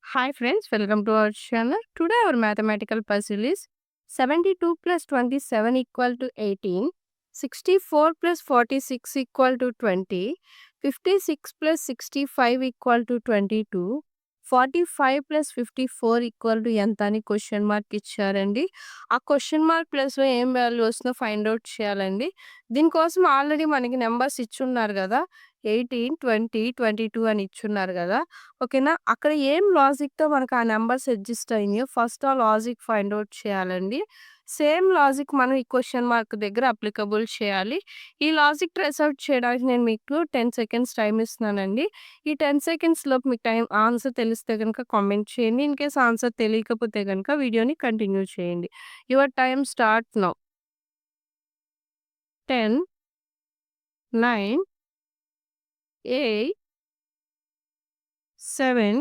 Hi friends, welcome to our channel. Today our mathematical puzzle is 72 plus 27 equal to 18, 64 plus 46 equal to 20, 56 plus 65 equal to 22, 45 plus 54 equal to ఎంత అని question mark ఇచ్చారండి. ఆ question mark ప్లస్‌లో ఏం value వస్తుందో find out చేయాలండి. దీనికోసం already మనకి నంబర్స్ ఇచ్చున్నారు గదా! 18, 20, 22 అని ఇచ్చున్నారు గదా! ఓకేనా? అక్కడ ఏం లాజిక్‌తో మనకు ఆ నంబర్స్ అడ్జస్ట్ అయినాయో ఫస్ట్ ఆ లాజిక్ ఫైండ్ ఔట్ చేయాలండి. సేమ్ లాజిక్ మనం ఈ క్వెషన్ మార్క్ దగ్గర అప్లికబుల్ చేయాలి. ఈ లాజిక్ ట్రేస్ ఔట్ చేయడానికి నేను మీకు 10 సెకండ్స్ టైమ్ ఇస్తున్నానండి. ఈ 10 సెకండ్స్ లోపు మీకు ఆన్సర్ తెలిస్తే గనుక కామెంట్ చేయండి. ఇన్‌కేస్ ఆన్సర్ తెలియకపోతే గనుక వీడియోని కంటిన్యూ చేయండి. Your time start now. 10, 9, 8, 7